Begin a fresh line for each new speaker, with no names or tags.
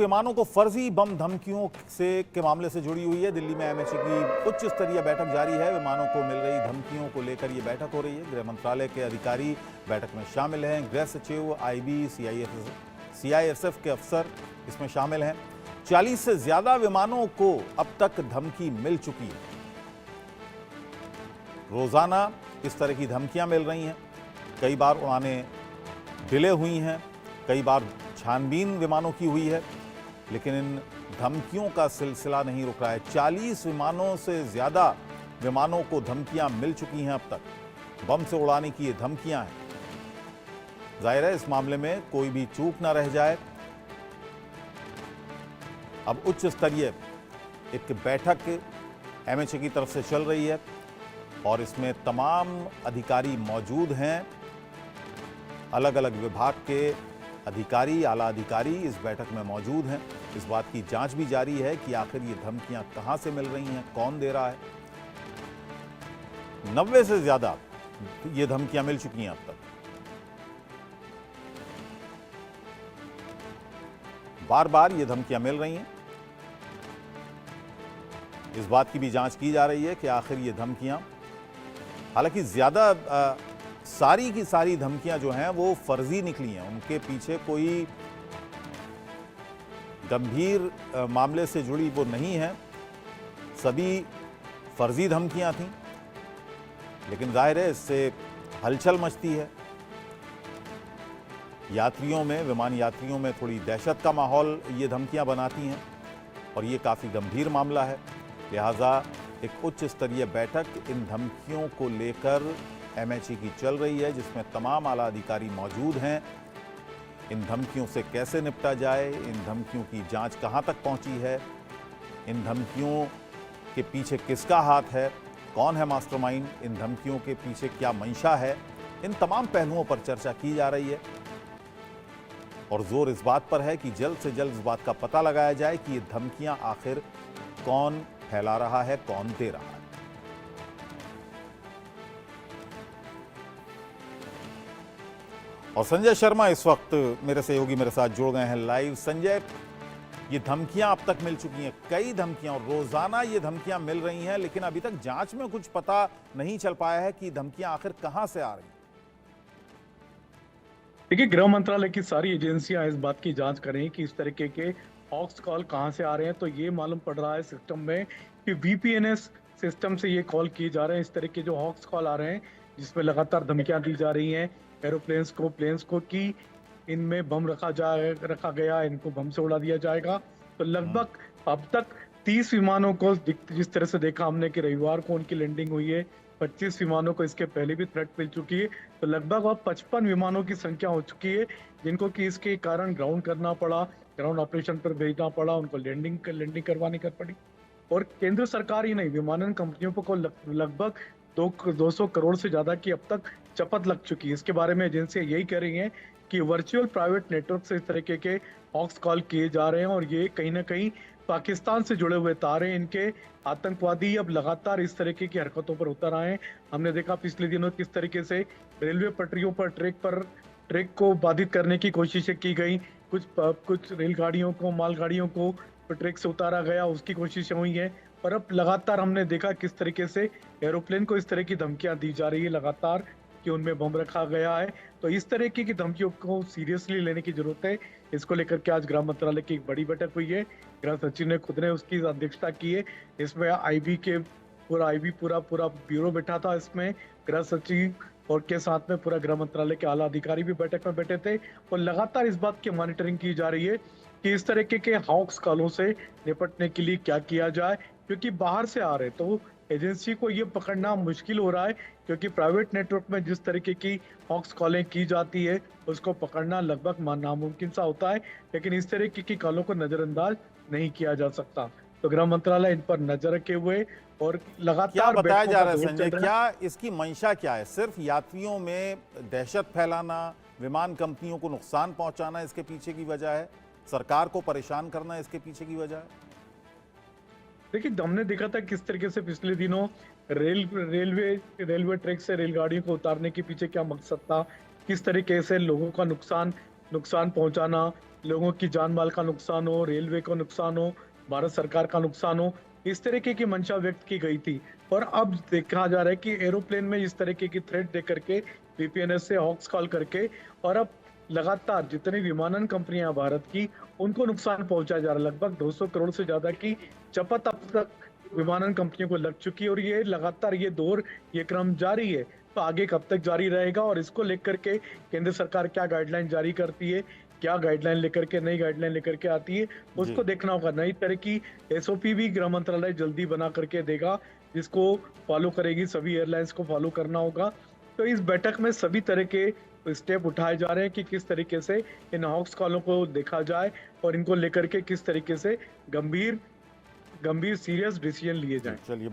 विमानों को फर्जी बम धमकियों से के मामले से जुड़ी हुई है। दिल्ली में एमएचए की उच्च स्तरीय बैठक जारी है। विमानों को मिल रही धमकियों को लेकर यह बैठक हो रही है। गृह मंत्रालय के अधिकारी बैठक में शामिल हैं। गृह सचिव, आईबी, सीआईएसएफ के अफसर इसमें शामिल हैं। 40 से ज्यादा विमानों को अब तक धमकी मिल चुकी है। रोजाना इस तरह की धमकियां मिल रही हैं। कई बार उड़ानें डिले हुई हैं, कई बार छानबीन विमानों की हुई है, लेकिन इन धमकियों का सिलसिला नहीं रुक रहा है। 40 विमानों से ज्यादा विमानों को धमकियां मिल चुकी हैं अब तक। बम से उड़ाने की ये धमकियां हैं। जाहिर है इस मामले में कोई भी चूक ना रह जाए। अब उच्च स्तरीय एक बैठक एमएचए की तरफ से चल रही है और इसमें तमाम अधिकारी मौजूद हैं। अलग अलग विभाग के अधिकारी, आला अधिकारी इस बैठक में मौजूद हैं। इस बात की जांच भी जारी है कि आखिर ये धमकियां कहां से मिल रही हैं, कौन दे रहा है। 90 से ज्यादा ये धमकियां मिल चुकी हैं अब तक। बार बार ये धमकियां मिल रही हैं। इस बात की भी जांच की जा रही है कि आखिर ये धमकियां, हालांकि ज्यादा सारी की सारी धमकियां जो हैं वो फर्जी निकली हैं। उनके पीछे कोई गंभीर मामले से जुड़ी वो नहीं है। सभी फर्जी धमकियां थीं, लेकिन जाहिर है इससे हलचल मचती है। यात्रियों में, विमान यात्रियों में थोड़ी दहशत का माहौल ये धमकियां बनाती हैं और ये काफ़ी गंभीर मामला है। लिहाजा एक उच्च स्तरीय बैठक इन धमकियों को लेकर एमएचए की चल रही है, जिसमें तमाम आला अधिकारी मौजूद हैं। इन धमकियों से कैसे निपटा जाए, इन धमकियों की जांच कहां तक पहुंची है, इन धमकियों के पीछे किसका हाथ है, कौन है मास्टरमाइंड, इन धमकियों के पीछे क्या मंशा है, इन तमाम पहलुओं पर चर्चा की जा रही है। और जोर इस बात पर है कि जल्द से जल्द इस बात का पता लगाया जाए कि ये धमकियां आखिर कौन फैला रहा है, कौन दे रहा है। और संजय शर्मा इस वक्त मेरे सहयोगी मेरे साथ जुड़ गए हैं लाइव। संजय, ये धमकियां अब तक मिल चुकी हैं, कई धमकियां, और रोजाना ये धमकियां मिल रही हैं, लेकिन अभी तक जांच में कुछ पता नहीं चल पाया है कि धमकियां आखिर कहां से आ रही हैं।
देखिए, गृह मंत्रालय की सारी एजेंसियां इस बात की जांच कर रही हैं कि इस तरीके के हॉक्स कॉल कहां से आ रहे हैं। तो ये मालूम पड़ रहा है सिस्टम में कि वीपीएनएस सिस्टम से ये कॉल किए जा रहे हैं। इस तरह के जो हॉक्स कॉल आ रहे हैं जिसमें लगातार धमकियां दी जा रही हैं एरोप्लेन्स को, प्लेन्स को, कि इनमें बम रखा गया, इनको बम से उड़ा दिया जाएगा। तो लगभग अब तक 30 विमानों को जिस तरह से देखा हमने कि रविवार को उनकी लैंडिंग हुई है, 25 विमानों को इसके पहले भी थ्रेट मिल चुकी है। तो लगभग अब 55 विमानों की संख्या हो चुकी है जिनको कि इसके कारण ग्राउंड करना पड़ा, ग्राउंड ऑपरेशन पर भेजना पड़ा, उनको लैंडिंग करवानी कर पड़ी। और केंद्र सरकार ही नहीं, विमानन कंपनियों को लगभग 200 करोड़ से ज्यादा की अब तक चपत लग चुकी है। इसके बारे में एजेंसियां यही कह रही हैं कि वर्चुअल प्राइवेट नेटवर्क से इस तरीके के हॉक्स कॉल किए जा रहे हैं और ये कहीं ना कहीं पाकिस्तान से जुड़े हुए तारे, इनके आतंकवादी अब लगातार इस तरीके की हरकतों पर उतर आए हैं। हमने देखा पिछले दिनों किस तरीके से रेलवे पटरियों पर ट्रैक को बाधित करने की कोशिशें की गई, कुछ रेलगाड़ियों को, मालगाड़ियों को ट्रैक से उतारा गया, उसकी कोशिशें हुई हैं। पर अब लगातार हमने देखा किस तरीके से एरोप्लेन को इस तरह की धमकियां दी जा रही है लगातार कि उनमें बम रखा गया है। तो इस तरह की धमकियों को सीरियसली लेने की जरूरत है। इसको लेकर के आज गृह मंत्रालय की एक बड़ी बैठक हुई है। गृह सचिव ने खुद ने उसकी अध्यक्षता की है। इसमें आईबी पूरा ब्यूरो बैठा था। इसमें गृह सचिव और के साथ में पूरा गृह मंत्रालय के आला अधिकारी भी बैठक में बैठे थे और लगातार इस बात की मॉनिटरिंग की जा रही है कि इस तरीके के हॉक्स कॉलों से निपटने के लिए क्या किया जाए, क्योंकि बाहर से आ रहे तो एजेंसी को ये पकड़ना मुश्किल हो रहा है, क्योंकि प्राइवेट नेटवर्क में जिस तरीके की हॉक्स कॉलें की जाती है उसको पकड़ना लगभग नामुमकिन सा होता है, लेकिन इस तरीके की कॉलों को नजरअंदाज नहीं किया जा सकता। तो गृह मंत्रालय इन पर नजर रखे हुए और लगातार
क्या बताया जा रहा है संजय, क्या इसकी मंशा क्या है? सिर्फ यात्रियों में दहशत फैलाना, विमान कंपनियों को नुकसान पहुंचाना इसके पीछे की वजह है? सरकार को परेशान करना इसके पीछे की वजह है?
देखिए, हमने देखा था किस तरीके से पिछले दिनों रेलवे ट्रैक से रेलगाड़ियों को उतारने के पीछे क्या मकसद था, किस तरीके से लोगों का नुकसान पहुंचाना, लोगों की जान माल का नुकसान हो, रेलवे को नुकसान हो, भारत सरकार का नुकसान हो, इस तरीके की मंशा व्यक्त की गई थी। और अब देखा जा रहा है कि एरोप्लेन में इस तरीके की थ्रेट दे करके वीपीएनएस से हॉक्स कॉल करके और अब लगातार जितनी विमानन कंपनियां हैं भारत की, उनको नुकसान पहुंचाया जा रहा है। लगभग 200 करोड़ से ज्यादा की चपत अब तक विमानन कंपनियों को लग चुकी है और ये लगातार ये दौर, ये क्रम जारी है। तो आगे कब तक जारी रहेगा और इसको लेकर के केंद्र सरकार क्या गाइडलाइन जारी करती है, क्या गाइडलाइन लेकर के नई गाइडलाइन लेकर के आती है,
जी।
उसको देखना होगा। नई तरह की एसओपी भी गृह मंत्रालय जल्दी बना करके देगा, जिसको फॉलो करेगी, सभी एयरलाइंस को फॉलो करना होगा। तो इस बैठक में सभी तरह के स्टेप उठाए जा रहे हैं कि किस तरीके से इन हॉक्स कॉलों को देखा जाए और इनको लेकर के किस तरीके से गंभीर गंभीर सीरियस डिसीजन लिए
जी,
जाएं।
चलिए।